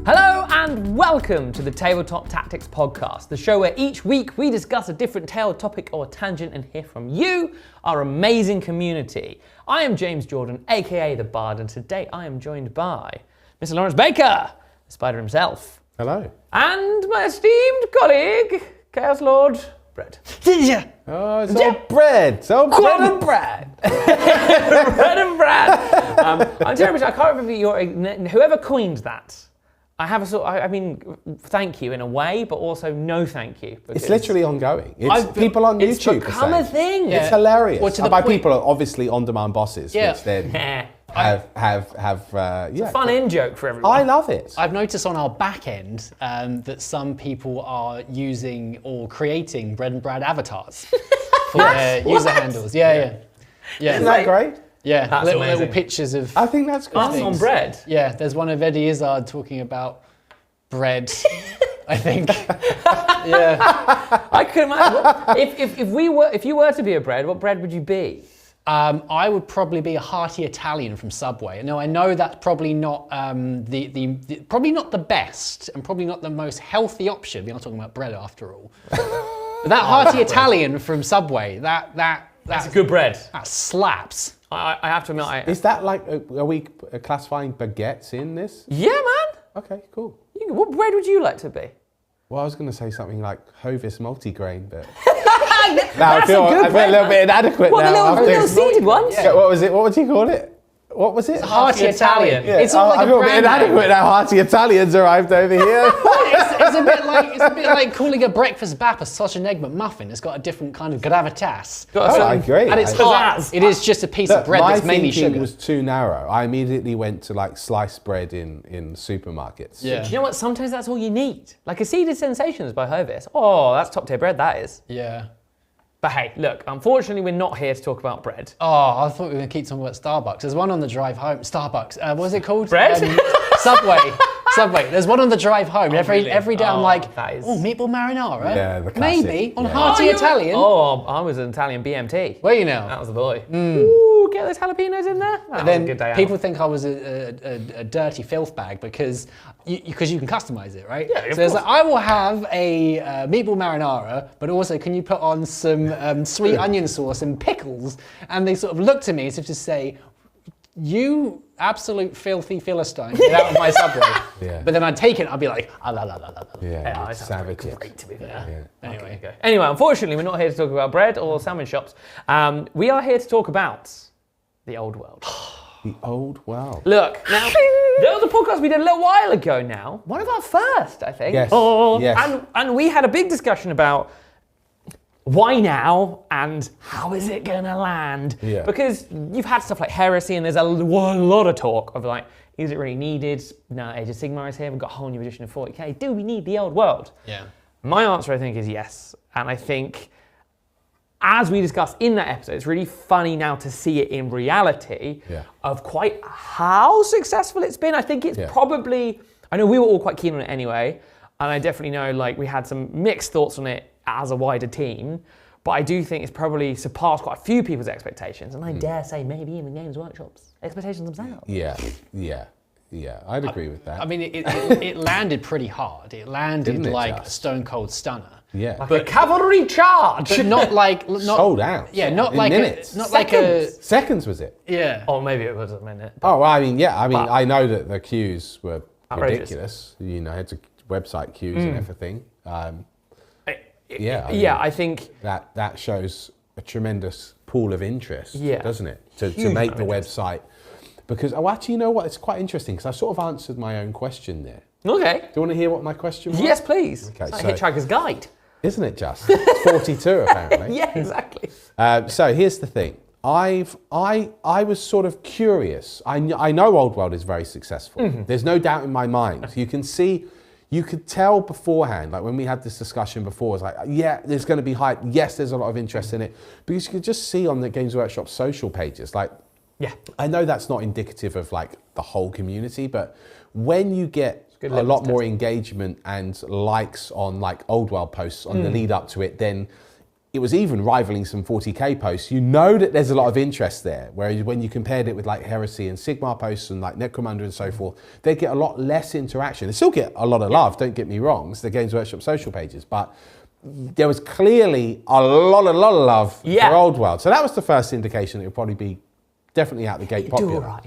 Hello and welcome to the Tabletop Tactics podcast, the show where each week we discuss a different tale, topic or tangent and hear from you, our amazing community. I am James Jordan, aka The Bard, and today I am joined by Mr. Lawrence Baker, the Spider himself. Hello. And my esteemed colleague, Chaos Lord Brett. Oh, it's all bread. It's all bread and Brad. Bread and Brad. I'm terribly, I can't remember whoever coined that. I have a sort. I mean, thank you in a way, but also no thank you. It's literally ongoing. People on YouTube. It's become a thing. It's hilarious. Well, by people are obviously on-demand bosses, which then have It's a fun in joke for everyone. I love it. I've noticed on our back end that some people are using or creating Bread and Brad avatars for their user handles. Yeah. Isn't that great? Yeah, That's little amazing. pictures of I think that's great. Us on bread. Yeah, there's one of Eddie Izzard talking about bread, I think. Yeah. I could imagine. If you were to be a bread, what bread would you be? I would probably be a hearty Italian from Subway. Now I know that's probably not probably not the best and probably not the most healthy option. We're not talking about bread after all. But that hearty Italian from Subway, That's a good bread. that slaps. I have to admit, Is that like, are we classifying baguettes in this? yeah, man. Okay, cool. What bread would you like to be? Well, I was going to say something like Hovis multigrain, but That's I feel a little bit inadequate What, now. the little seeded ones? Yeah, what was it? What would you call it? What was it? Hearty Italian. Yeah, It's all like I a feel a bit brand inadequate name. now. Hearty Italians arrived over here. It's a bit like calling a breakfast bap a sausage and egg McMuffin. It's got a different kind of gravitas. I agree. At its heart, it is just a piece of bread my that's mainly thinking sugar. was too narrow. I immediately went to like sliced bread in supermarkets. Yeah. Do you know what? Sometimes that's all you need. Like a seeded sensations by Hobbyist. Oh, that's top tier bread, that is. Yeah. But hey, look, unfortunately, we're not here to talk about bread. Oh, I thought we were going to keep talking about Starbucks. There's one on the drive home. Starbucks. What was it called? Bread? Subway. There's one on the drive home. Every day I'm like, that is- oh, meatball marinara? Yeah, the classic. Maybe. On Yeah. hearty Italian. Oh, I was an Italian BMT. Where you know? That was the boy. Ooh, get those jalapenos in there. That was Then a good day people out. think I was a dirty filth bag because you can customize it, right? Yeah, of so it's course. like, I will have a meatball marinara, but also can you put on some sweet onion sauce and pickles? And they sort of look to me as if to say, you absolute filthy Philistine, get out of my Subway. Yeah. But then I'd take it, I'd be like, ah, la, la, la, la, la. Yeah, I sound savages. great to be fair. Yeah. Anyway, unfortunately, we're not here to talk about bread or salmon shops. We are here to talk about the old world. The old world. Look, now, there was a podcast we did a little while ago now. One of our first, I think. Yes, yes. And we had a big discussion about why now and how is it going to land? Yeah. Because you've had stuff like Heresy and there's a lot of talk of like, is it really needed? No, Age of Sigmar is here. We've got a whole new edition of 40k. Do we need the old world? Yeah. My answer, I think, is yes. And I think, as we discussed in that episode, it's really funny now to see it in reality of quite how successful it's been. I think it's probably, I know we were all quite keen on it anyway, and I definitely know like we had some mixed thoughts on it as a wider team, but I do think it's probably surpassed quite a few people's expectations, and I dare say maybe even Games Workshop's expectations themselves. Yeah, I'd agree with that. I mean, it landed pretty hard. It landed Didn't it like just? a stone cold stunner. Yeah. Like a cavalry charge! But not like Sold out. Yeah, not in like minutes. Seconds was it? yeah. Or maybe it was a minute. Oh, well, I know that the queues were Outrageous. ridiculous. You know, it's a website queues and everything. I think that shows a tremendous pool of interest, Yeah. doesn't it? To Huge make amount the of interest. website. Because, actually, you know what? It's quite interesting because I sort of answered my own question there. Okay. Do you want to hear what my question was? Yes, please. Okay, It's like so- Hitchhiker's Guide. Isn't it just? It's 42 apparently. Yeah, exactly. So here's the thing. I was sort of curious. I know Old World is very successful. There's no doubt in my mind. You could tell beforehand, like when we had this discussion before, it's like, yeah, there's going to be hype. Yes, there's a lot of interest in it. Because you could just see on the Games Workshop social pages, like, Yeah. I know that's not indicative of like the whole community, but when you get good a litmus lot more test. engagement and likes on like Old World posts on the lead up to it, then it was even rivaling some 40k posts. You know that there's a lot of interest there. Whereas when you compared it with like Heresy and Sigmar posts and like Necromunda and so forth, they get a lot less interaction. They still get a lot of love, don't get me wrong. It's the Games Workshop social pages, but there was clearly a lot of love for Old World. So that was the first indication that it would probably be definitely out the gate popular. Right.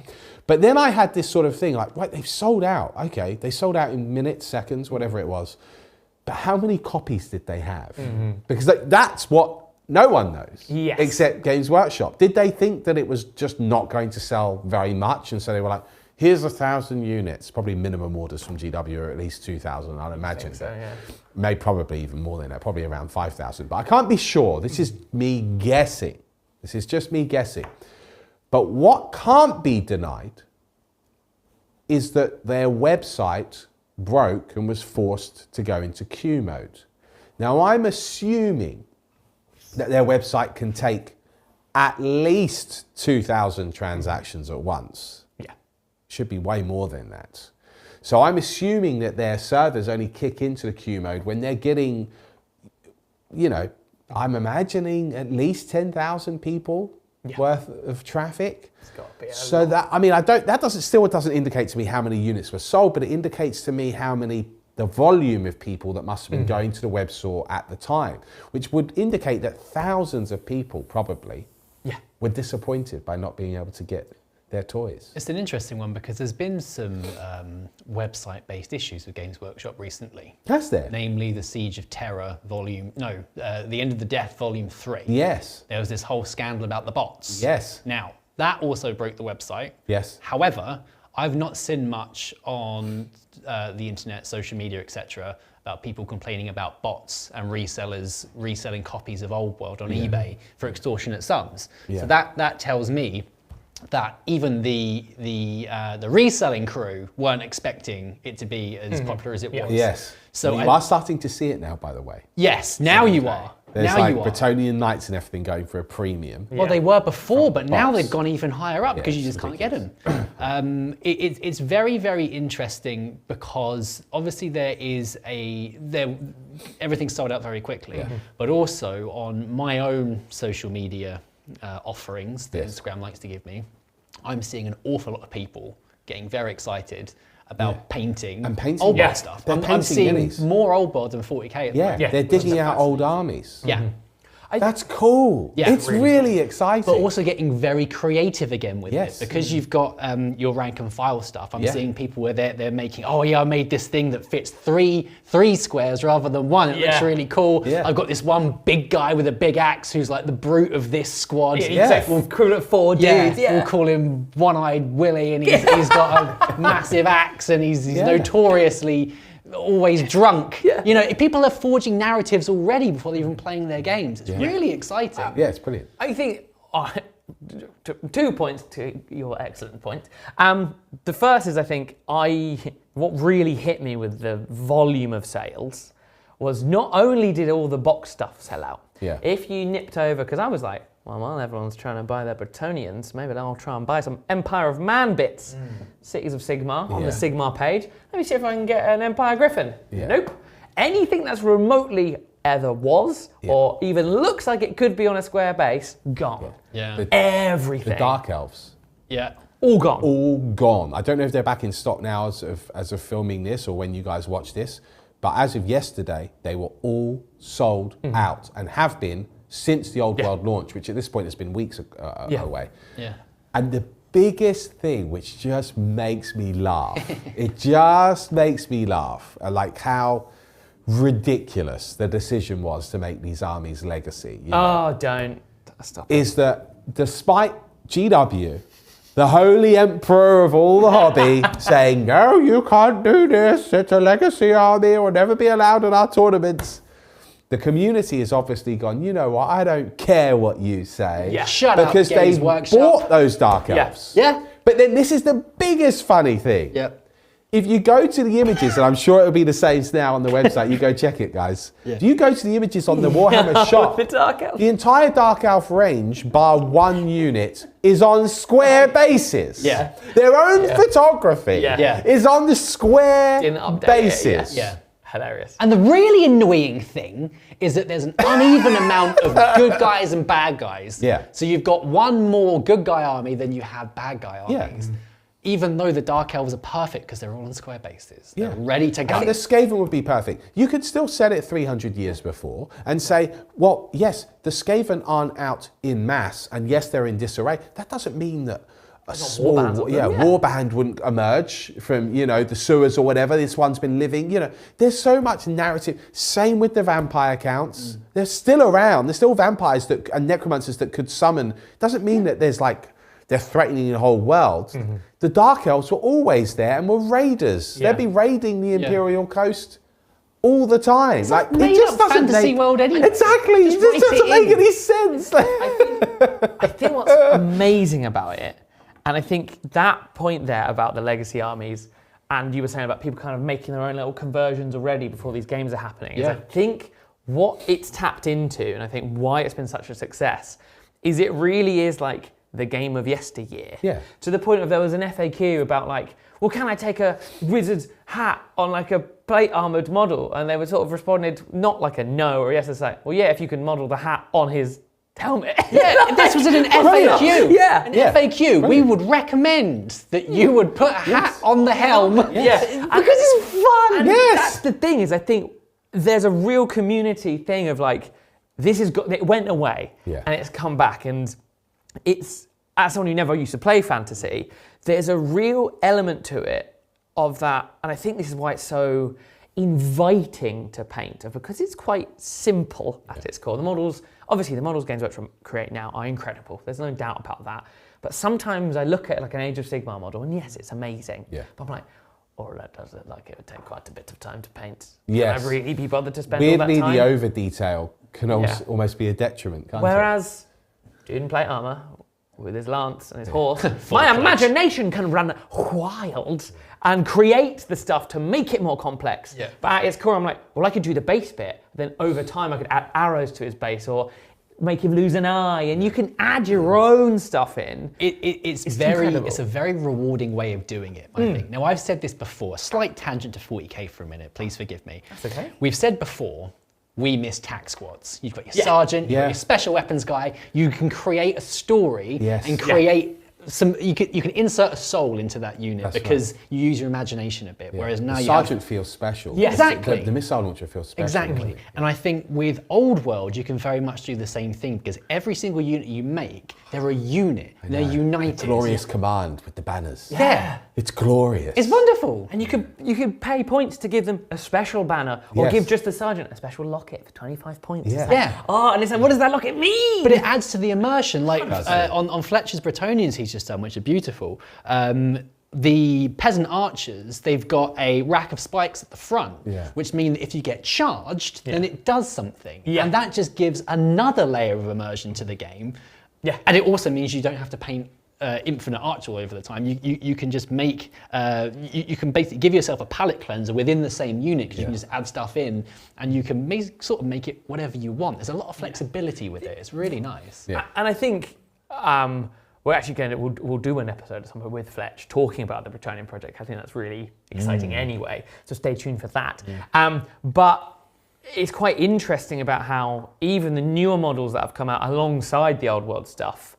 But then I had this sort of thing like, right, they've sold out. Okay, they sold out in minutes, seconds, whatever it was. But how many copies did they have? Because that's what no one knows, except Games Workshop. Did they think that it was just not going to sell very much? And so they were like, here's 1,000 units, probably minimum orders from GW are at least 2,000, I'd imagine. I think so, yeah. Maybe probably even more than that, probably around 5,000. But I can't be sure. This is me guessing. This is just me guessing. But what can't be denied is that their website broke and was forced to go into queue mode. Now I'm assuming that their website can take at least 2,000 transactions at once. Yeah. Should be way more than that. So I'm assuming that their servers only kick into the queue mode when they're getting, you know, I'm imagining at least 10,000 people worth of traffic. It's got to be so that, I mean, that doesn't indicate to me how many units were sold, but it indicates to me the volume of people that must have been going to the web store at the time, which would indicate that thousands of people probably were disappointed by not being able to get their toys. It's an interesting one because there's been some website-based issues with Games Workshop recently. Has there? Namely the Siege of Terror The End of the Death Volume 3. Yes. There was this whole scandal about the bots. Yes. Now, that also broke the website. Yes. However, I've not seen much on the internet, social media, etc., about people complaining about bots and resellers reselling copies of Old World on eBay for extortionate sums. Yeah. So that tells me that even the reselling crew weren't expecting it to be as popular as it was. Yes. So you are starting to see it now, by the way. Yes, now you are. There's like Bretonnian Knights and everything going for a premium. Well, they were before, but now they've gone even higher up because you just can't get them. It's very, very interesting because obviously everything's sold out very quickly, but also on my own social media offerings that Instagram likes to give me, I'm seeing an awful lot of people getting very excited about painting old world stuff. I'm seeing more old world than 40k at the they're digging out old armies. Yeah. That's cool. Yeah, it's really exciting. But also getting very creative again with it. Because you've got your rank and file stuff. I'm seeing people where they're making, I made this thing that fits three squares rather than one. It looks really cool. Yeah. I've got this one big guy with a big axe who's like the brute of this squad. We'll call it 4 dudes. We'll call him One-Eyed Willie, and he's got a massive axe, and he's notoriously always drunk. You know, people are forging narratives already before they're even playing their games. It's really exciting. It's brilliant. I think 2 points to your excellent point. The first is, I think, what really hit me with the volume of sales was not only did all the box stuff sell out, if you nipped over, because I was like, well, everyone's trying to buy their Bretonians, maybe I'll try and buy some Empire of Man bits. Cities of Sigmar on the Sigmar page. Let me see if I can get an Empire Griffin. Nope. Anything that's remotely either was or even looks like it could be on a square base, gone. Everything. The Dark Elves. All gone. All gone. I don't know if they're back in stock now as of filming this or when you guys watch this, but as of yesterday, they were all sold out and have been since the Old World launch, which at this point has been weeks away. And the biggest thing which just makes me laugh, like how ridiculous the decision was to make these armies legacy. Don't stop. Is that despite GW, the holy emperor of all the hobby, saying, no, you can't do this, it's a legacy army, it will never be allowed in our tournaments. The community has obviously gone, you know what, I don't care what you say. Shut up, because they bought those Dark Elves. But then this is the biggest funny thing. If you go to the images, and I'm sure it'll be the same now on the website, you go check it, guys. If you go to the images on the Warhammer shop, the entire Dark Elf range, bar one unit, is on square bases. Their own photography is on the square bases. Hilarious. And the really annoying thing is that there's an uneven amount of good guys and bad guys. Yeah. So you've got one more good guy army than you have bad guy armies. Yeah. Even though the Dark Elves are perfect because they're all on square bases. They're ready to go. And the Skaven would be perfect. You could still set it 300 years before and say, well, yes, the Skaven aren't out in mass, and yes, they're in disarray. That doesn't mean that a small warband wouldn't emerge from, you know, the sewers or whatever. This one's been living, you know. There's so much narrative. Same with the vampire counts. They're still around. There's still vampires and necromancers that could summon. Doesn't mean that there's like, they're threatening the whole world. The Dark Elves were always there and were raiders. They'd be raiding the Imperial coast all the time. It's like, made it just up doesn't fantasy world anyway. Exactly. It just doesn't make any sense. I think what's amazing about it, and I think that point there about the legacy armies, and you were saying about people kind of making their own little conversions already before these games are happening, is I think what it's tapped into, and I think why it's been such a success, is it really is like the game of yesteryear. Yeah. To the point of there was an FAQ about like, well, can I take a wizard's hat on like a plate armored model? And they were sort of responded not like a no or yes, it's like, well, yeah, if you can model the hat on his helmet. Yeah, this was in an FAQ. Yeah. FAQ. We would recommend that you would put a hat on the helm. Yeah. Because it's fun. And that's the thing is I think there's a real community thing of like, it went away and it's come back, and it's, as someone who never used to play fantasy, there's a real element to it of that, and I think this is why it's so inviting to paint, because it's quite simple at its core. The models Games Workshop create now are incredible. There's no doubt about that. But sometimes I look at like an Age of Sigmar model, and yes, it's amazing. Yeah. But I'm like, that does look like it would take quite a bit of time to paint. Yes. Can I really be bothered to spend all that time? Weirdly, the over detail can almost be a detriment, can't it? Whereas dude in plate armour with his lance and his horse, my imagination can run wild and create the stuff to make it more complex. Yeah. But at its core, I'm like, well, I could do the base bit. Then over time, I could add arrows to his base or make him lose an eye, and you can add your own stuff in. It's a very rewarding way of doing it, I think. Now, I've said this before, a slight tangent to 40k for a minute, please forgive me. That's okay. We've said before, we miss tack squads. You've got your sergeant, you've got your special weapons guy. You can create a story and create some. You can insert a soul into that unit because you use your imagination a bit. Whereas now the sergeant feels special. Yeah, exactly. The missile launcher feels special. Exactly. And I think with Old World, you can very much do the same thing, because every single unit you make, they're a unit. They're united. A glorious command with the banners. Yeah. It's glorious. It's wonderful. And you could pay points to give them a special banner, or give just the sergeant a special locket for 25 points. Yeah. And it's like, what does that locket mean? But it adds to the immersion. Like on Fletcher's Bretonians he's just done, which are beautiful. The peasant archers, they've got a rack of spikes at the front, which mean that if you get charged, then it does something. Yeah. And that just gives another layer of immersion to the game. Yeah. And it also means you don't have to paint infinite arch all over the time. You can just make, you can basically give yourself a palette cleanser within the same unit, because you can just add stuff in, and you can sort of make it whatever you want. There's a lot of flexibility with it. It's really nice. Yeah. And I think we're actually we'll do an episode at some point with Fletch talking about the Bretonian project. I think that's really exciting anyway, so stay tuned for that. But it's quite interesting about how even the newer models that have come out alongside the old world stuff,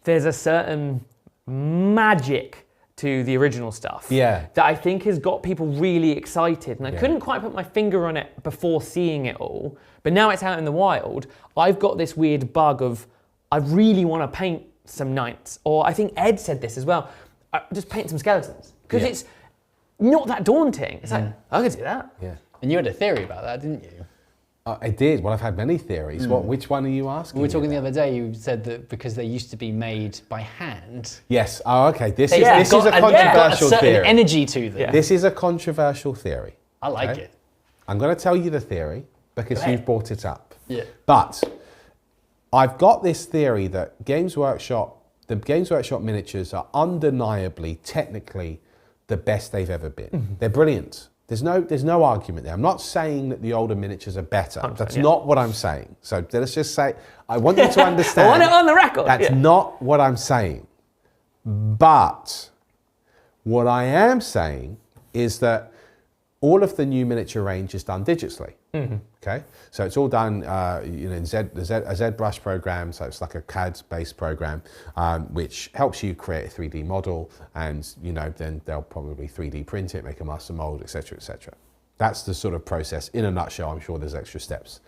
there's a certain magic to the original stuff that I think has got people really excited. And I couldn't quite put my finger on it before seeing it all, but now it's out in the wild. I've got this weird bug of, I really want to paint some knights, or I think Ed said this as well, just paint some skeletons, because it's not that daunting. It's like, I could do that. Yeah. And you had a theory about that, didn't you? I did. Well, I've had many theories. Which one are you asking? We were talking the other day. You said that because they used to be made by hand. Yes. Oh, okay. This is a controversial theory. Energy to them. Yeah. This is a controversial theory. I like it. I'm going to tell you the theory because you've brought it up. Yeah. But I've got this theory that the Games Workshop miniatures are undeniably, technically, the best they've ever been. They're brilliant. There's no argument there. I'm not saying that the older miniatures are better. That's not what I'm saying. So let's just say, I want you to understand. I want it on the record. That's not what I'm saying. But what I am saying is that all of the new miniature range is done digitally. Okay, so it's all done in a ZBrush program, so it's like a CAD-based program, which helps you create a 3D model, and then they'll probably 3D print it, make a master mold, etc., etc. That's the sort of process in a nutshell. I'm sure there's extra steps.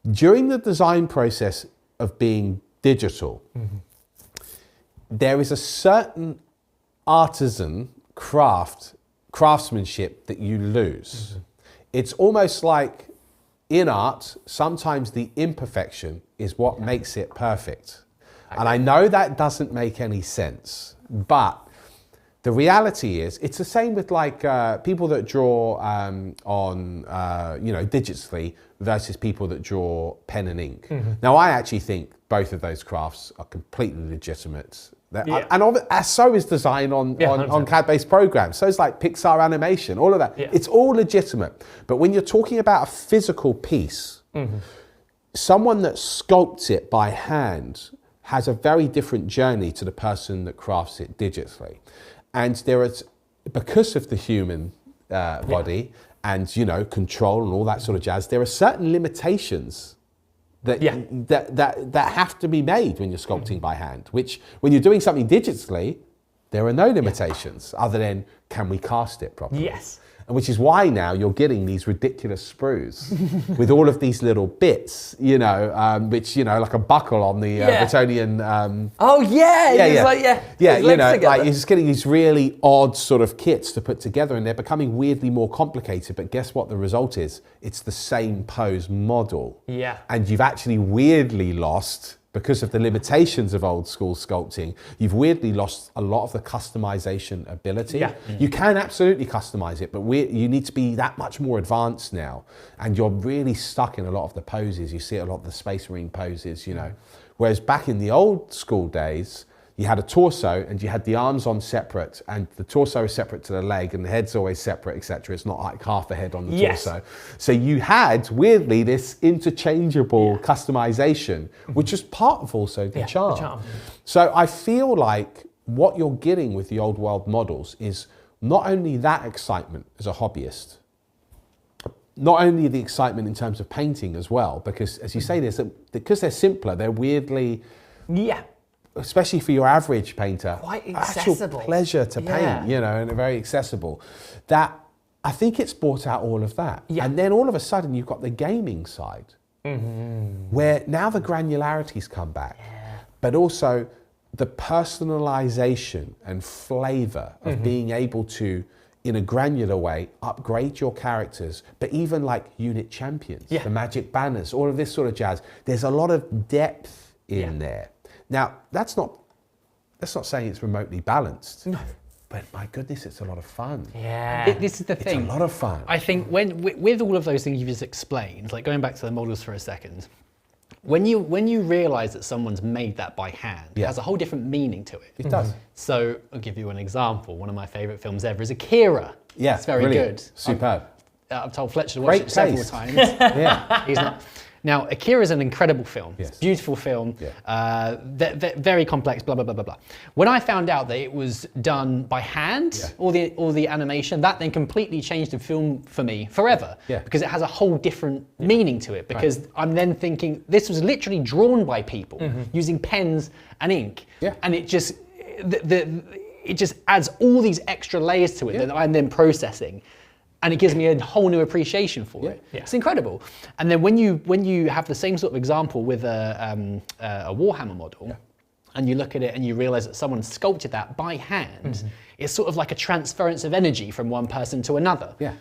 During the design process of being digital, there is a certain artisan craftsmanship that you lose. It's almost like in art, sometimes the imperfection is what makes it perfect. And I know that doesn't make any sense, but the reality is, it's the same with like people that draw digitally versus people that draw pen and ink. Now, I actually think both of those crafts are completely legitimate. And so is design on CAD-based programs. So it's like Pixar animation, all of that. Yeah. It's all legitimate. But when you're talking about a physical piece, someone that sculpts it by hand has a very different journey to the person that crafts it digitally. And there is, because of the human body and, control and all that sort of jazz, there are certain limitations that have to be made when you're sculpting by hand, which when you're doing something digitally, there are no limitations other than, can we cast it properly? Yes. And which is why now you're getting these ridiculous sprues with all of these little bits, which, like a buckle on the Bretonian. You're just getting these really odd sort of kits to put together, and they're becoming weirdly more complicated. But guess what the result is? It's the same pose model. Yeah. And you've actually weirdly lost, because of the limitations of old school sculpting, you've weirdly lost a lot of the customization ability. Yeah. You can absolutely customize it, but you need to be that much more advanced now. And you're really stuck in a lot of the poses. You see a lot of the Space Marine poses, Whereas back in the old school days, you had a torso and you had the arms on separate, and the torso is separate to the leg and the head's always separate, etc. It's not like half a head on the torso. So you had, weirdly, this interchangeable customization, which is part of also the charm. So I feel like what you're getting with the old world models is not only that excitement as a hobbyist, not only the excitement in terms of painting as well, because as you say, because they're simpler, they're weirdly... especially for your average painter, quite accessible. Actual pleasure to paint, and they're very accessible. That, I think it's brought out all of that. Yeah. And then all of a sudden you've got the gaming side, where now the granularities come back, but also the personalization and flavor of being able to, in a granular way, upgrade your characters, but even like unit champions, the magic banners, all of this sort of jazz. There's a lot of depth in there. Now, that's not saying it's remotely balanced, but my goodness, it's a lot of fun. Yeah. This is the thing. It's a lot of fun. I think with all of those things you've just explained, like going back to the models for a second, when you realise that someone's made that by hand, it has a whole different meaning to it. It does. So I'll give you an example. One of my favourite films ever is Akira. Yeah, it's very brilliant. good. Superb. I've told Fletcher to watch it several times. He's not. Now, Akira is an incredible film. Yes. Beautiful film, very complex, blah, blah, blah, blah, blah. When I found out that it was done by hand, all the animation, that then completely changed the film for me forever. Yeah. Because it has a whole different meaning to it. Because I'm then thinking, this was literally drawn by people using pens and ink. Yeah. And it just, it just adds all these extra layers to it that I'm then processing. And it gives me a whole new appreciation for it. Yeah. It's incredible. And then when you have the same sort of example with a Warhammer model, and you look at it and you realize that someone sculpted that by hand, it's sort of like a transference of energy from one person to another. Yeah.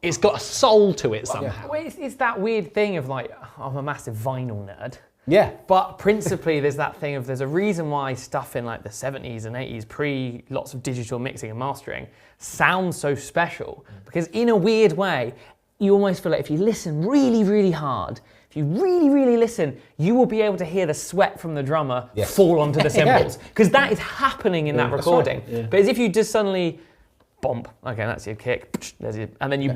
It's got a soul to it somehow. Well, it's that weird thing of like, I'm a massive vinyl nerd. Yeah. But principally there's that thing of, there's a reason why stuff in like the 70s and 80s, pre lots of digital mixing and mastering, sounds so special. Because in a weird way, you almost feel like if you listen really, really hard, if you really, really listen, you will be able to hear the sweat from the drummer fall onto the cymbals. Because that is happening in that recording. Right. Yeah. But as if you just suddenly bomb. Okay, that's your kick. There's your, and then you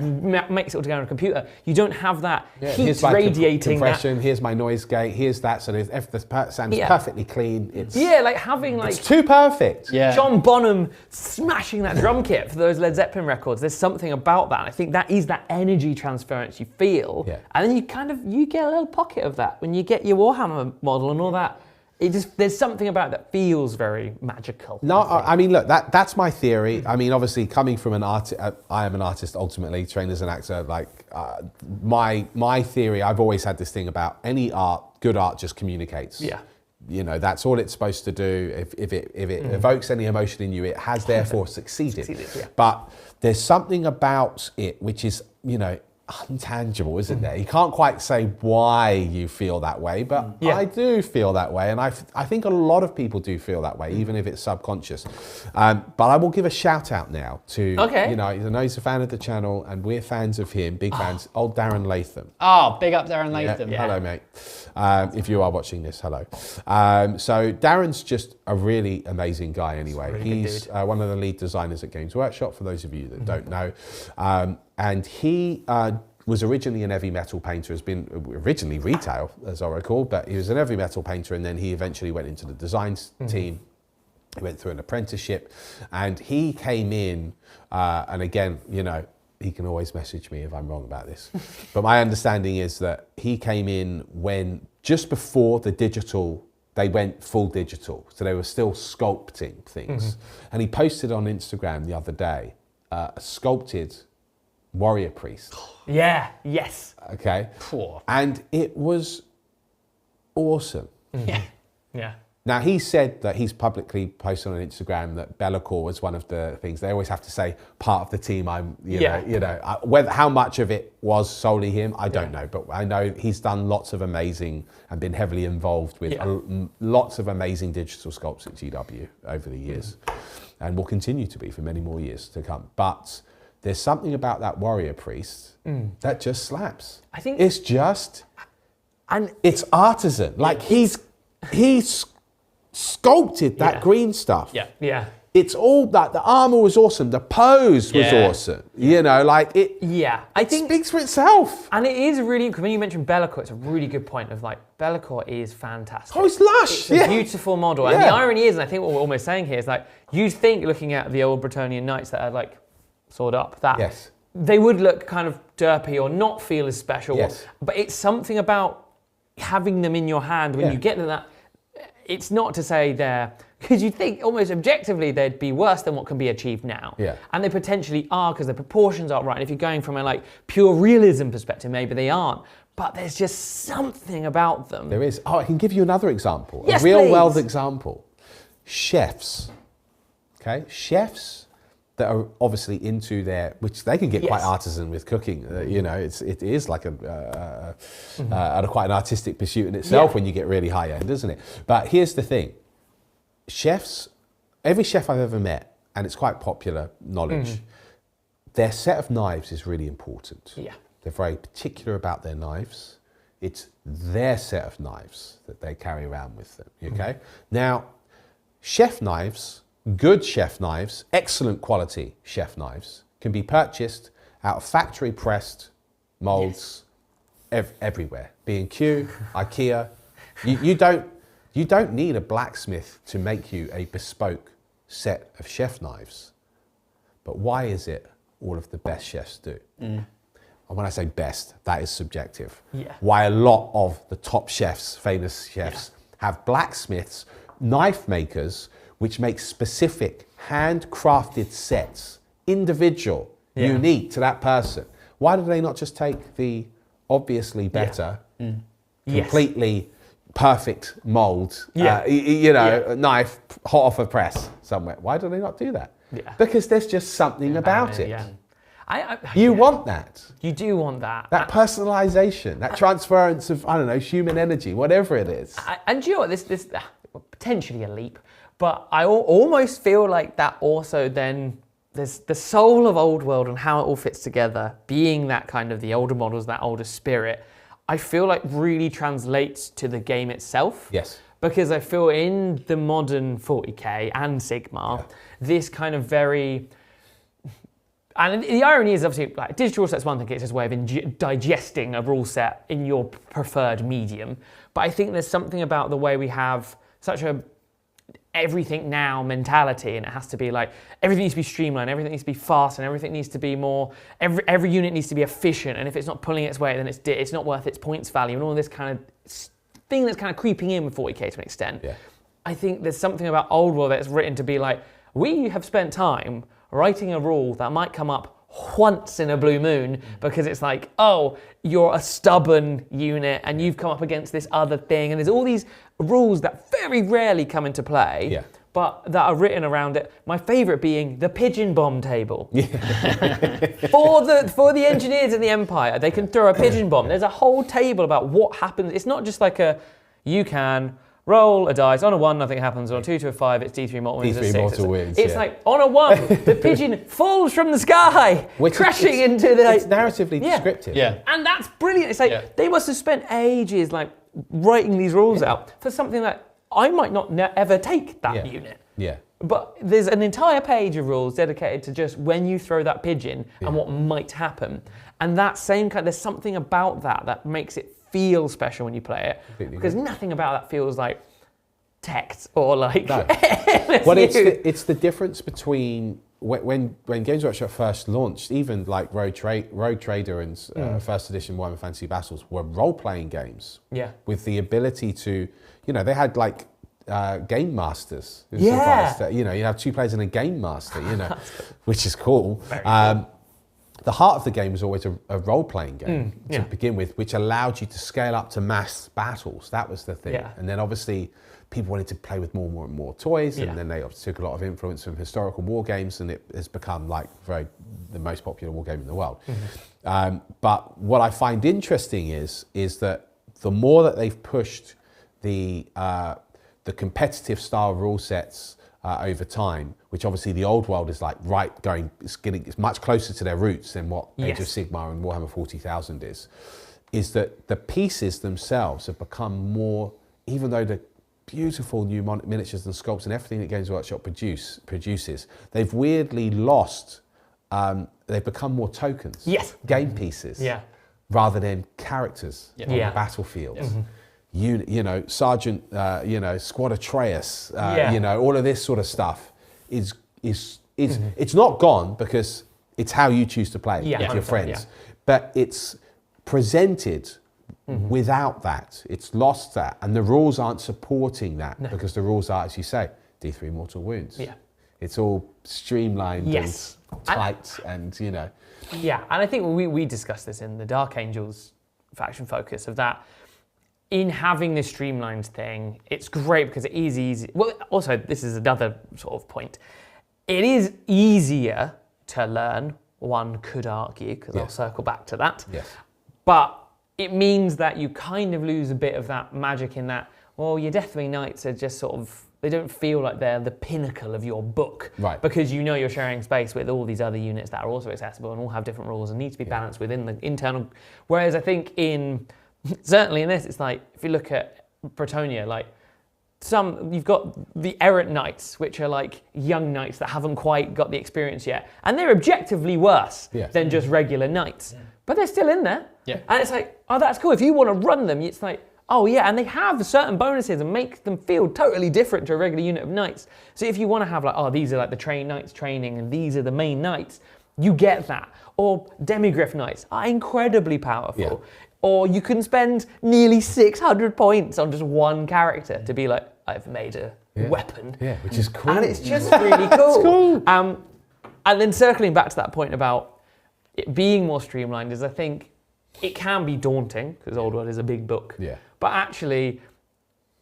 mix it all together on a computer. You don't have that heat here's my radiating. Compression. Here's my noise gate. Here's that. So if the sound is perfectly clean, it's like having like it's too perfect. Yeah. John Bonham smashing that drum kit for those Led Zeppelin records. There's something about that. I think that is that energy transference you feel, and then you get a little pocket of that when you get your Warhammer model and all that. There's something about it that feels very magical. No, I mean, look, that's my theory. I mean, obviously, coming from an artist, I am an artist ultimately, trained as an actor. Like, my theory, I've always had this thing about any art, good art just communicates. Yeah. You know, that's all it's supposed to do. If it evokes any emotion in you, it has therefore succeeded. But there's something about it which is, you know, intangible, isn't there? You can't quite say why you feel that way, but I do feel that way, and I think a lot of people do feel that way, even if it's subconscious. But I will give a shout out now to, you know, I know he's a fan of the channel, and we're fans of him, big fans. Old Darren Latham. Oh, big up Darren Latham. Yeah. Hello, mate. If you are watching this, hello. So Darren's just a really amazing guy anyway. Really he's one of the lead designers at Games Workshop, for those of you that don't know. And he was originally an heavy metal painter, has been originally retail, as I recall, but he was an heavy metal painter, and then he eventually went into the design team. He went through an apprenticeship, and he came in, and again, you know, he can always message me if I'm wrong about this, but my understanding is that he came in when, just before the digital, they went full digital, so they were still sculpting things. And he posted on Instagram the other day, a sculpted warrior priest. Yes. Okay. And it was awesome. Yeah. Now, he said that he's publicly posted on Instagram that Bellacore was one of the things. They always have to say part of the team. Whether how much of it was solely him, I don't know. But I know he's done lots of amazing and been heavily involved with lots of amazing digital sculpts at GW over the years, and will continue to be for many more years to come. But there's something about that warrior priest that just slaps. I think it's just, and it's artisan. Like he's sculpted that green stuff. Yeah. It's all that. The armor was awesome. The pose was awesome. You know, like it. Yeah, I think speaks for itself. And it is really, when you mentioned Bellacore, it's a really good point of like, Bellacore is fantastic. Oh, it's lush. It's a beautiful model. And the irony is, and I think what we're almost saying here is like, you'd think looking at the old Bretonnian knights that are like sword up, that they would look kind of derpy or not feel as special. But it's something about having them in your hand when you get to that. It's not to say they're, because you think almost objectively they'd be worse than what can be achieved now. And they potentially are, because the proportions aren't right. And if you're going from a like pure realism perspective, maybe they aren't. But there's just something about them. There is. Oh, I can give you another example. Yes, a real world please. example. Chefs. Okay? Chefs that are obviously into their, which they can get quite artisan with cooking. You know, it is like a quite an artistic pursuit in itself when you get really high end, isn't it? But here's the thing. Chefs, every chef I've ever met, and it's quite popular knowledge, their set of knives is really important. They're very particular about their knives. It's their set of knives that they carry around with them, okay? Now, chef knives, good chef knives, excellent quality chef knives, can be purchased out of factory pressed molds everywhere. B&Q, IKEA. You don't need a blacksmith to make you a bespoke set of chef knives. But why is it all of the best chefs do? And when I say best, that is subjective. Why a lot of the top chefs, famous chefs, have blacksmiths, knife makers, which make specific handcrafted sets, individual, unique to that person. Why do they not just take the obviously better, completely perfect mold, knife hot off a press somewhere? Why do they not do that? Because there's just something about it. You want that. You do want that. That personalization, that transference of, I don't know, human energy, whatever it is. And do you know what, this potentially a leap, but I almost feel like that also then, there's the soul of Old World and how it all fits together, being that kind of the older models, that older spirit, I feel like really translates to the game itself. Because I feel in the modern 40k and Sigmar, this kind of very, And the irony is obviously, like, digital rule set's one thing, it's just a way of digesting a rule set in your preferred medium. But I think there's something about the way we have such a everything now mentality, and it has to be like, everything needs to be streamlined, everything needs to be fast, and everything needs to be more, every unit needs to be efficient, and if it's not pulling its weight, then it's not worth its points value, and all this kind of thing that's kind of creeping in with 40k to an extent. Yeah. I think there's something about Old World that's written to be like, we have spent time writing a rule that might come up once in a blue moon, because it's like, oh, you're a stubborn unit and you've come up against this other thing, and there's all these rules that very rarely come into play, but that are written around it. My favourite being the pigeon bomb table. For the engineers in the Empire, they can throw a pigeon bomb. There's a whole table about what happens. It's not just like you can roll a dice, on a 1 nothing happens, on a 2 to a 5 it's D3 mortal wins, D3 mortal wins. It's like, on a 1 the pigeon falls from the sky, crashing into the... It's narratively descriptive. Yeah. And that's brilliant. It's like, they must have spent ages like writing these rules out for something that I might not ever take that unit. Yeah. But there's an entire page of rules dedicated to just when you throw that pigeon and what might happen. And that same kind, there's something about that makes it feel special when you play it. Completely because nothing about that feels like text or like... No. Well, it's the difference between when Games Workshop first launched, even like Rogue Trader and first edition Warhammer Fantasy Battles were role-playing games. Yeah. With the ability to, they had like game masters. Yeah. You have 2 players and a game master, which is cool. Very cool. The heart of the game was always a role-playing game to begin with, which allowed you to scale up to mass battles. That was the thing. Yeah. And then obviously people wanted to play with more and more toys, and then they took a lot of influence from historical war games, and it has become like the most popular war game in the world. But what I find interesting is that the more that they've pushed the competitive style rule sets over time, which obviously the Old World is like it's much closer to their roots than what Age of Sigmar and Warhammer 40,000 is that the pieces themselves have become more, even though the beautiful new miniatures and sculpts and everything that Games Workshop produces, they've weirdly lost, they've become more tokens, game pieces, rather than characters on the battlefield. Sergeant, Squad Atreus, all of this sort of stuff is it's not gone because it's how you choose to play with your friends, but it's presented without that. It's lost that, and the rules aren't supporting that because the rules are, as you say, D3 mortal wounds. Yeah, it's all streamlined and tight, and Yeah, and I think we discussed this in the Dark Angels faction focus of that. In having this streamlined thing, it's great because it is easy. Well, also, this is another sort of point. It is easier to learn, one could argue, because I'll circle back to that. Yes. But it means that you kind of lose a bit of that magic in that, well, your Deathwing Knights are just sort of, they don't feel like they're the pinnacle of your book. Right. Because you're sharing space with all these other units that are also accessible and all have different rules and need to be balanced within the internal. Whereas I think certainly in this, it's like, if you look at Bretonia, like you've got the errant knights, which are like young knights that haven't quite got the experience yet. And they're objectively worse than just regular knights. Yeah. But they're still in there. Yeah. And it's like, oh, that's cool. If you want to run them, it's like, oh yeah, and they have certain bonuses and make them feel totally different to a regular unit of knights. So if you want to have like, oh, these are like the trained knights training and these are the main knights, you get that. Or demigryph knights are incredibly powerful. Yeah. Or you can spend nearly 600 points on just one character to be like, I've made a weapon. Yeah, which is cool. And it's just really cool. It's cool. And then circling back to that point about it being more streamlined is I think it can be daunting because Old World is a big book. Yeah. But actually,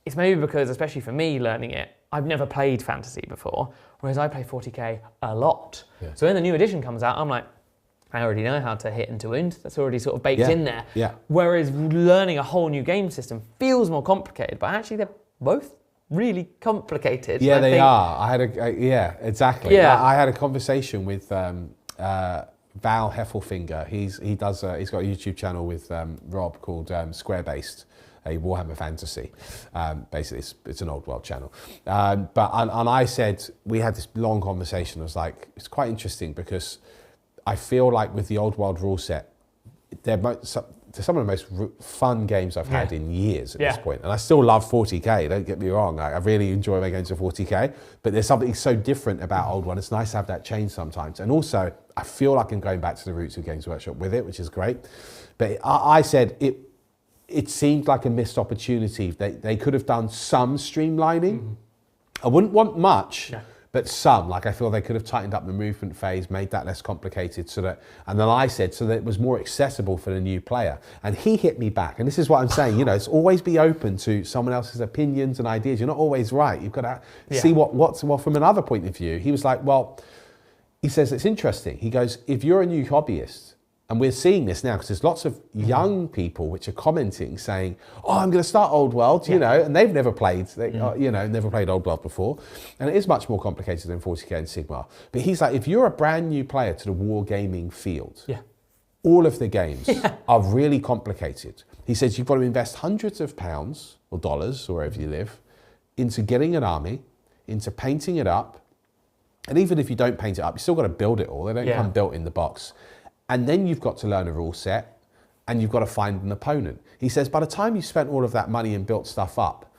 it's maybe because, especially for me learning it, I've never played fantasy before, whereas I play 40k a lot. Yeah. So when the new edition comes out, I'm like, I already know how to hit and to wound. That's already sort of baked in there. Yeah. Whereas learning a whole new game system feels more complicated, but actually they're both really complicated. Yeah, they are. Exactly. Yeah. I had a conversation with Val Heffelfinger. He's got a YouTube channel with Rob called Square-Based, a Warhammer Fantasy. Basically, it's an Old World channel. But I said, we had this long conversation. I was like, it's quite interesting because I feel like with the Old World rule set, they're some of the most fun games I've had in years at this point. And I still love 40k, don't get me wrong. I really enjoy my games of 40k, but there's something so different about Old World. It's nice to have that change sometimes. And also, I feel like I'm going back to the roots of Games Workshop with it, which is great. But I said it seemed like a missed opportunity. They could have done some streamlining. I wouldn't want much, but some. Like I feel they could have tightened up the movement phase, made that less complicated, and then I said so that it was more accessible for the new player. And he hit me back, and this is what I'm saying. You know, it's always be open to someone else's opinions and ideas. You're not always right. You've got to see what's from another point of view. He was like, well, he says it's interesting. He goes, if you're a new hobbyist. And we're seeing this now because there's lots of young people which are commenting saying, oh, I'm going to start Old World, you know, and they've never played, never played Old World before. And it is much more complicated than 40k and Sigmar. But he's like, if you're a brand new player to the wargaming field, all of the games are really complicated. He says you've got to invest hundreds of pounds or dollars, or wherever you live, into getting an army, into painting it up. And even if you don't paint it up, you still got to build it all. They don't come built in the box. And then you've got to learn a rule set and you've got to find an opponent. He says, by the time you've spent all of that money and built stuff up,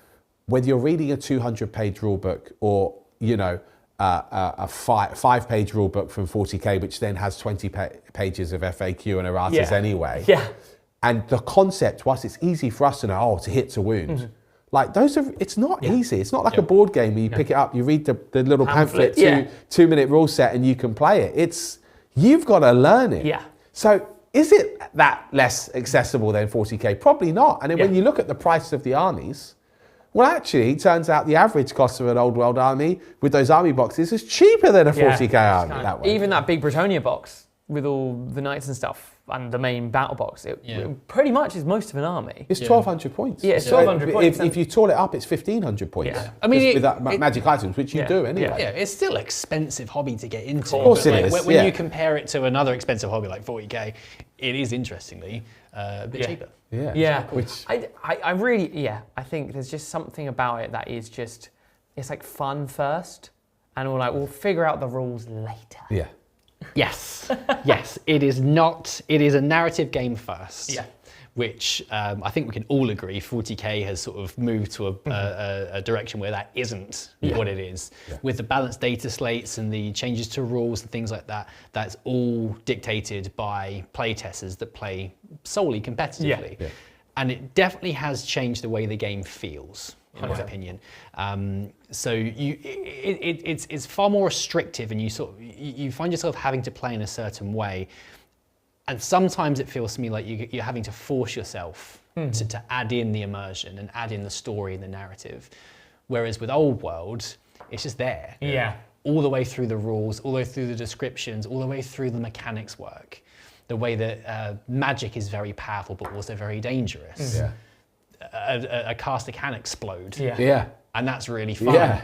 whether you're reading a 200-page rule book or, you know, a five-page rule book from 40k, which then has 20 pages of FAQ and erratas anyway. And the concept, whilst it's easy for us to know, to hit to wound, like it's not easy. It's not like a board game where you pick it up, you read the little pamphlet, 2-minute rule set and you can play it. You've got to learn it. So is it that less accessible than 40k? Probably not. And then when you look at the price of the armies, well, actually, it turns out the average cost of an Old World army with those army boxes is cheaper than a 40k army. That way. Even that big Britannia box with all the knights and stuff and the main battle box, it pretty much is most of an army. It's 1,200 points. Yeah, it's 1,200 points. If you tore it up, it's 1,500 points. I mean, with that magic items, which you do anyway. Yeah, it's still an expensive hobby to get into. Of course it is. When you compare it to another expensive hobby like 40k, it is interestingly a bit cheaper. Which I really, I think there's just something about it that is just, it's like fun first, and we'll figure out the rules later. Yes, yes, it is not. It is a narrative game first. Which I think we can all agree 40k has sort of moved to a direction where that isn't what it is. With the balanced data slates and the changes to rules and things like that, that's all dictated by play testers that play solely competitively. And it definitely has changed the way the game feels, in my opinion. So it's far more restrictive, and you find yourself having to play in a certain way. And sometimes it feels to me like you're having to force yourself to add in the immersion and add in the story and the narrative. Whereas with Old World, it's just there. All the way through the rules, all the way through the descriptions, all the way through the mechanics work. The way that magic is very powerful, but also very dangerous. A caster can explode. And that's really fun.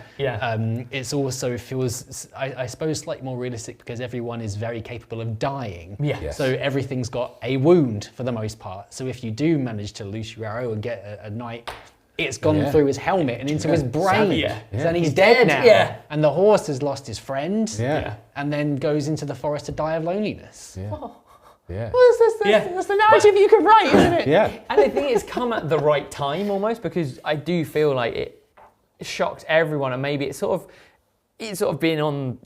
It's also feels, I suppose, slightly more realistic because everyone is very capable of dying. So everything's got a wound for the most part. So if you do manage to loose your arrow and get a knight, it's gone through his helmet and into his brain. Then he's dead now. And the horse has lost his friend. And then goes into the forest to die of loneliness. Well, that's the narrative you can write, isn't it? And I think it's come at the right time almost, because I do feel like it shocked everyone, and maybe it's sort of been on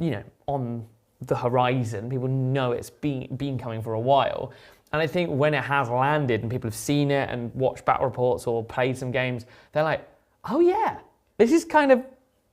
the horizon. People know it's been coming for a while, and I think when it has landed and people have seen it and watched battle reports or played some games, they're like, oh yeah, this is kind of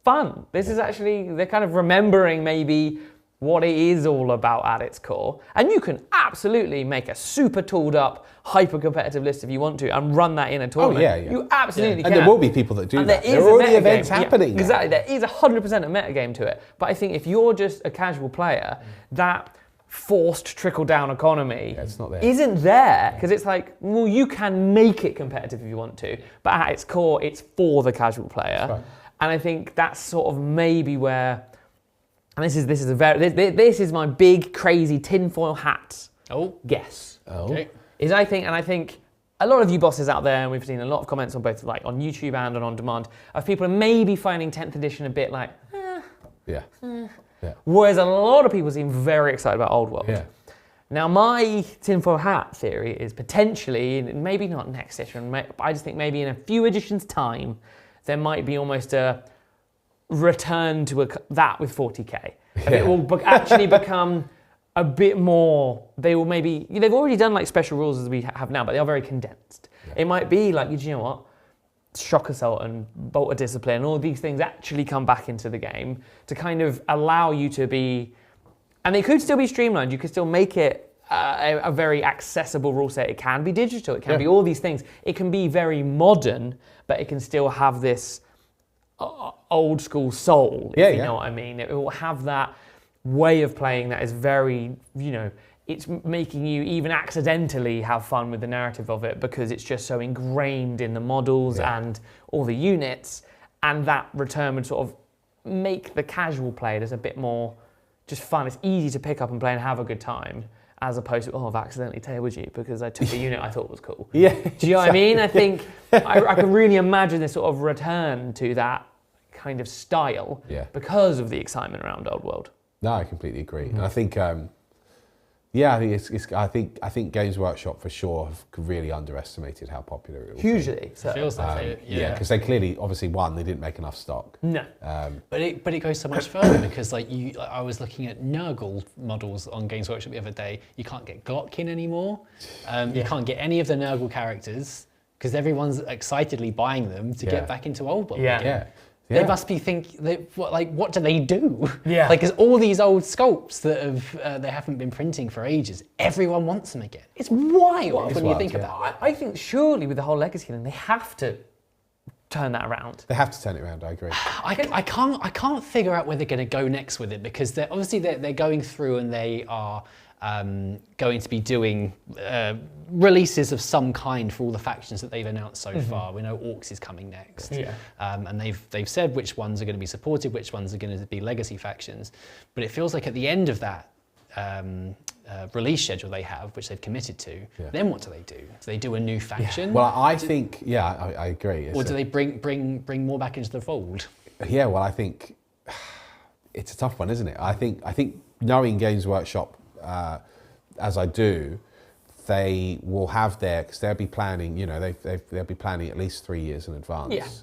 fun. This is actually, they're kind of remembering maybe what it is all about at its core. And you can absolutely make a super tooled up, hyper competitive list if you want to and run that in a tournament. You absolutely can. And there will be people that do and that. There are already events happening. Exactly, there is 100% a metagame to it. But I think if you're just a casual player, that forced trickle-down economy isn't there, because it's like, well, you can make it competitive if you want to, but at its core, it's for the casual player. And I think that's sort of maybe where, and this is my big crazy tinfoil hat guess. I think a lot of you bosses out there, and we've seen a lot of comments on both like on YouTube and on demand, of people maybe finding 10th edition a bit like, whereas a lot of people seem very excited about Old World. Now, my tinfoil hat theory is potentially, maybe not next edition, but I just think maybe in a few editions' time, there might be almost a return to that with 40k. It will actually become a bit more, they've already done like special rules as we have now, but they are very condensed. Yeah. It might be like, you know what, Shock Assault and Bolt of Discipline, all these things actually come back into the game to kind of allow you to be, and they could still be streamlined, you could still make it a very accessible rule set. It can be digital, it can be all these things. It can be very modern, but it can still have this old school soul, if you know what I mean. It will have that way of playing that is very, it's making you even accidentally have fun with the narrative of it because it's just so ingrained in the models and all the units, and that return would sort of make the casual play just a bit more just fun. It's easy to pick up and play and have a good time, as opposed to, I've accidentally tabled you because I took a unit I thought was cool. Do you know what I mean? I think I can really imagine this sort of return to that kind of style because of the excitement around Old World. No, I completely agree. And I think, I think Games Workshop for sure have really underestimated how popular it will Hugely. be. So. Feels like it, because they clearly, obviously, they didn't make enough stock. No. But it goes so much further because I was looking at Nurgle models on Games Workshop the other day. You can't get Glotkin anymore. You can't get any of the Nurgle characters because everyone's excitedly buying them to get back into Old World. They must be thinking, what do they do? There's all these old sculpts that they haven't been printing for ages. Everyone wants them again. It's wild when you think about it. I think surely with the whole legacy thing, they have to turn that around. They have to turn it around, I agree. I can't figure out where they're going to go next with it because they're going through and they are going to be doing releases of some kind for all the factions that they've announced so far. We know Orcs is coming next, and they've said which ones are going to be supported, which ones are going to be legacy factions. But it feels like at the end of that release schedule they have, which they've committed to, then what do they do? Do they do a new faction? Well, I think I agree. Or do they bring more back into the fold? Yeah, well, I think it's a tough one, isn't it? I think knowing Games Workshop as I do, they will have because they'll be planning, they'll be planning at least 3 years in advance.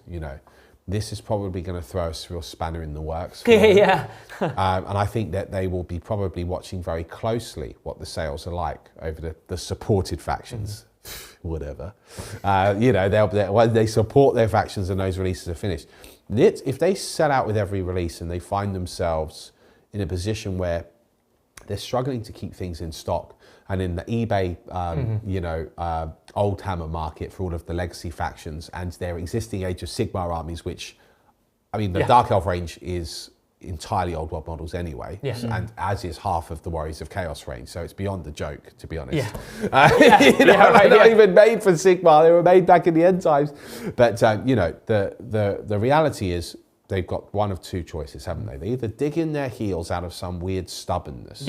This is probably going to throw a real spanner in the works. And I think that they will be probably watching very closely what the sales are like over the supported factions, whatever. They support their factions and those releases are finished. If they set out with every release and they find themselves in a position where they're struggling to keep things in stock, and in the eBay, old hammer market for all of the legacy factions and their existing Age of Sigmar armies, which, the Dark Elf range is entirely Old World models anyway, and as is half of the Warriors of Chaos range, so it's beyond a joke, to be honest. They're not even made for Sigmar; they were made back in the end times. But the reality is, they've got one of two choices, haven't they? They either dig in their heels out of some weird stubbornness,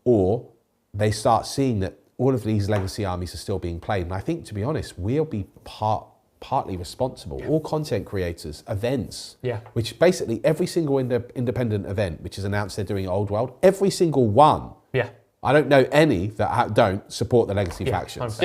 or they start seeing that all of these legacy armies are still being played. And I think, to be honest, we'll be partly responsible. All content creators, events, which basically every single independent event which is announced they're doing Old World, every single one, I don't know any that don't support the legacy factions.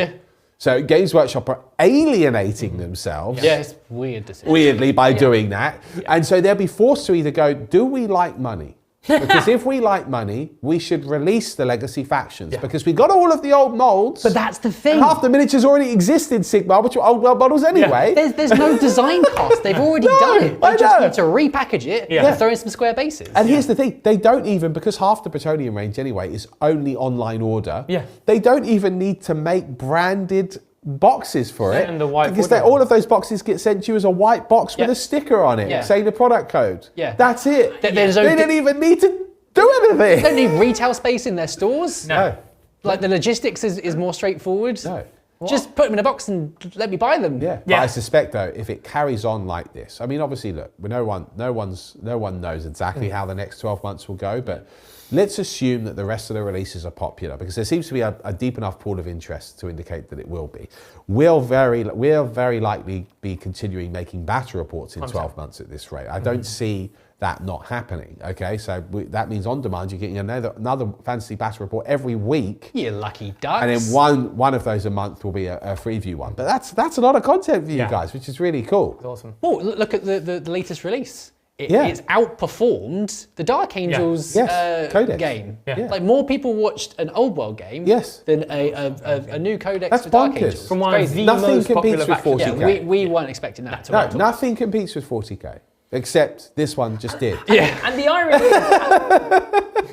So Games Workshop are alienating themselves. It's weird. Weirdly by doing that. And so they'll be forced to either go, do we like money? Because if we like money, we should release the legacy factions because we got all of the old molds. But that's the thing. And half the miniatures already exist in Sigmar, which are Old World models anyway. There's no design cost. They've already done it. They just need to repackage it and throw in some square bases. And here's the thing. They don't even, because half the Bretonnian range anyway is only online order, they don't even need to make branded boxes for it, because all of those boxes get sent to you as a white box with a sticker on it saying the product code. That's it. They don't even need to do anything. They don't need retail space in their stores. No. Like the logistics is more straightforward. No. Just put them in a box and let me buy them. But I suspect though, if it carries on like this, obviously look, no one knows exactly how the next 12 months will go, but let's assume that the rest of the releases are popular, because there seems to be a deep enough pool of interest to indicate that it will be. We'll very likely be continuing making batter reports in 12 months at this rate. I don't see that not happening. Okay, so that means on demand you're getting another fantasy battle report every week. You lucky ducks. And then one of those a month will be a freeview one. But that's a lot of content for you guys, which is really cool. It's awesome. Oh, look at the latest release. It's outperformed the Dark Angels game. Yeah. Like more people watched an old world game than a new codex That's for Dark bonkers. Angels. From one of the Nothing most competes popular with factions. 40K. Yeah, we weren't expecting that. No, nothing competes with 40K, except this one just did. And the irony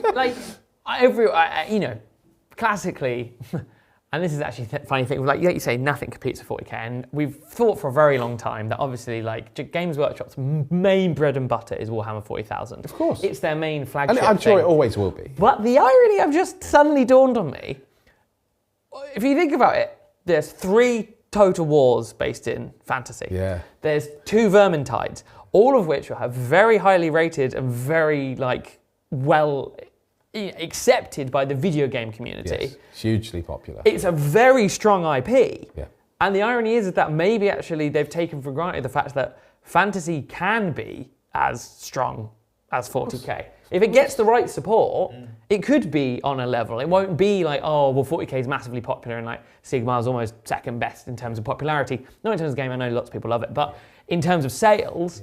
is, like, classically, and this is actually a funny thing, like you say, nothing competes with 40K, and we've thought for a very long time that obviously, like, Games Workshop's main bread and butter is Warhammer 40,000. Of course. It's their main flagship And I'm sure thing. it always will be. But the irony have just suddenly dawned on me. If you think about it, there's 3 Total Wars based in fantasy. Yeah. There's 2 Vermintides, all of which are very highly rated and very, like, well accepted by the video game community. Yes, hugely popular. It's a very strong IP. Yeah. And the irony is that maybe actually they've taken for granted the fact that fantasy can be as strong as 40K. If it gets the right support, it could be on a level. It won't be like, oh, well, 40K is massively popular and like Sigmar is almost second best in terms of popularity. Not in terms of game, I know lots of people love it, but in terms of sales,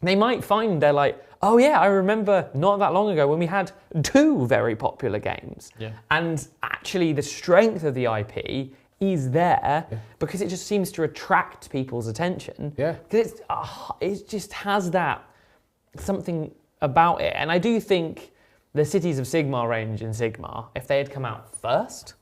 they might find they're like, oh yeah, I remember not that long ago when we had 2 very popular games. Yeah. And actually the strength of the IP is there because it just seems to attract people's attention. Yeah. Because it just has that something about it. And I do think the Cities of Sigmar range in Sigmar, if they had come out first,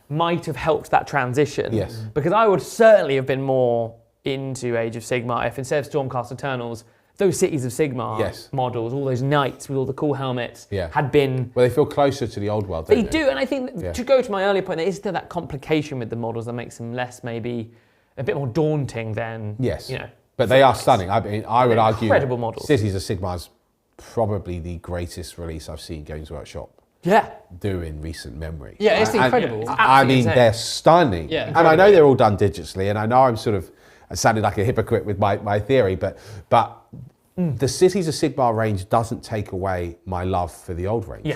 might have helped that transition. Yes. Because I would certainly have been more into Age of Sigmar if instead of Stormcast Eternals, those Cities of Sigmar models, all those knights with all the cool helmets, had been... Well, they feel closer to the old world, don't they? They do, and I think to go to my earlier point, there is still that complication with the models that makes them less, maybe, a bit more daunting than, you know... But they are stunning. I mean, I would argue incredible models. Cities of Sigmar's probably the greatest release I've seen Games Workshop do in recent memory. Yeah, it's incredible. I mean, they're stunning. Yeah, and I know they're all done digitally, and I know I'm sort of... I sounded like a hypocrite with my theory, but the Cities of Sigmar range doesn't take away my love for the old range.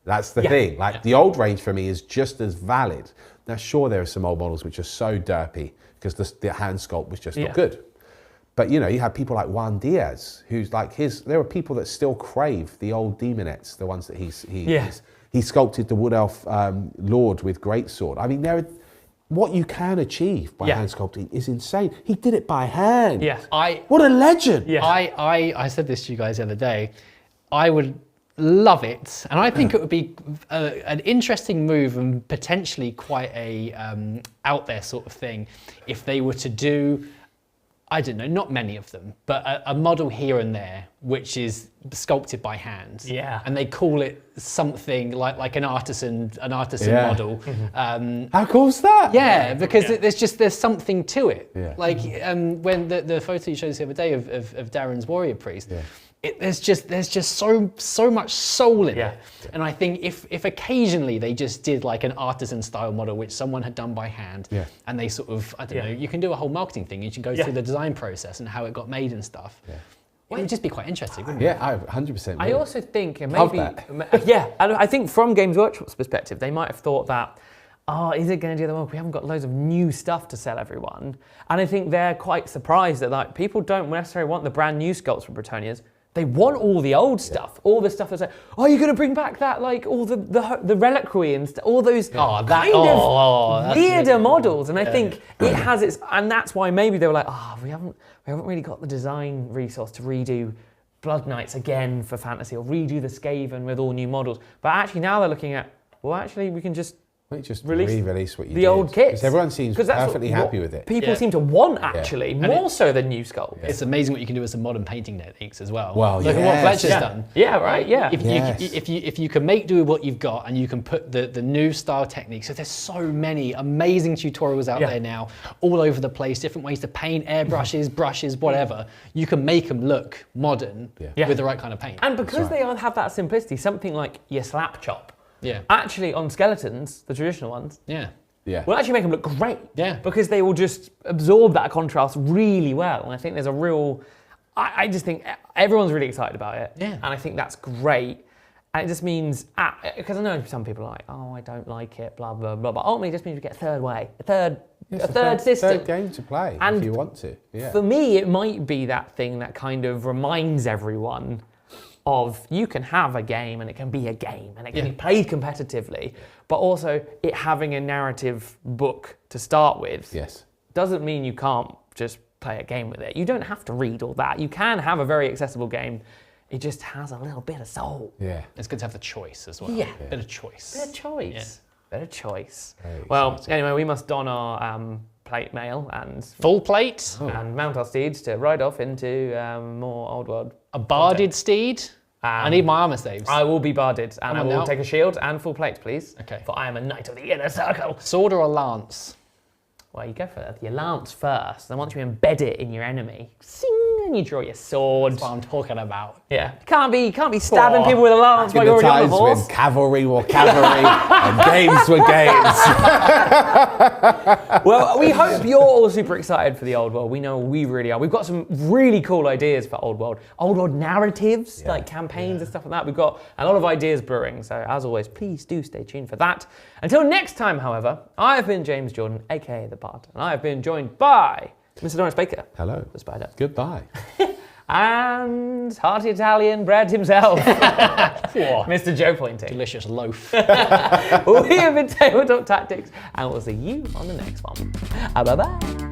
That's the thing. Like the old range for me is just as valid. Now, sure, there are some old models which are so derpy because the hand sculpt was just not good. But you know, you have people like Juan Diaz, who's like there are people that still crave the old demonettes, the ones that he sculpted the Wood Elf Lord with greatsword. I mean, what you can achieve by hand sculpting is insane. He did it by hand. What a legend. I said this to you guys the other day. I would love it, and I think it would be an interesting move and potentially quite a out there sort of thing if they were to do, I don't know, not many of them, but a model here and there which is sculpted by hand. And they call it something like an artisan model. How cool is that? Yeah, because there's something to it. Like when the photo you showed us the other day of Darren's warrior priest. There's just so much soul in it, and I think if occasionally they just did like an artisan style model which someone had done by hand, and they sort of, I don't know, you can do a whole marketing thing. You can go through the design process and how it got made and stuff. It would just be quite interesting, wouldn't it? Yeah, 100%. I also think maybe, and I think from Games Workshop's perspective, they might have thought that, is it going to do that well? We haven't got loads of new stuff to sell everyone, and I think they're quite surprised that like people don't necessarily want the brand new sculpts from Bretonias. They want all the old stuff, all the stuff that's like, are you going to bring back that, like, all the reliquary and all those kind of weirder models? And I think it has its, and that's why maybe they were like, we haven't really got the design resource to redo Blood Knights again for fantasy or redo the Skaven with all new models. But actually now they're looking at, well, actually we can just re-release what you the did. old kits. Because everyone seems perfectly happy with it. People seem to want, actually, more so than new sculpts. It's amazing what you can do with some modern painting techniques as well. Well, look at what Fletcher's done. If you can make do with what you've got and you can put the new style techniques. So there's so many amazing tutorials out there now, all over the place, different ways to paint, airbrushes, brushes, whatever. You can make them look modern with the right kind of paint. And because they have that simplicity, something like your slap chop, actually on skeletons, the traditional ones, will actually make them look great. Because they will just absorb that contrast really well. And I think there's a real I just think everyone's really excited about it. Yeah. And I think that's great. And it just means, because I know some people are like, oh, I don't like it, blah, blah, blah. But ultimately, it just means you get a third way, a third system. Third game to play and if you want to. Yeah. For me, it might be that thing that kind of reminds everyone of you can have a game and it can be a game and it can be played competitively, but also it having a narrative book to start with doesn't mean you can't just play a game with it. You don't have to read all that. You can have a very accessible game. It just has a little bit of soul. Yeah. It's good to have the choice as well. Yeah. Bit of choice. Bit of choice. Yeah. Bit of choice. Very Well, exciting. anyway, we must don our plate mail and Full plate. and mount our steeds to ride off into more old world. A barded steed. I need my armor saves. I will be barded, and I on will now. take a shield and full plate, please. Okay. For I am a knight of the inner circle. Sword or a lance? Well, you go for your lance first, then once you embed it in your enemy, sing, and you draw your sword. That's what I'm talking about. Yeah. You can't be stabbing people with a lance while In you're the already on the times horse. when cavalry were cavalry and games were games. Well, we hope you're all super excited for the old world. We know we really are. We've got some really cool ideas for old world narratives, like campaigns and stuff like that. We've got a lot of ideas brewing. So as always, please do stay tuned for that. Until next time, however, I've been James Jordan, aka the Bard, and I've been joined by Mr. Lawrence Baker. Hello. The Spider. Goodbye. And hearty Italian bread himself, Mr. Joe Pointing. Delicious loaf. We have been Tabletop Tactics, and we'll see you on the next one. Bye-bye.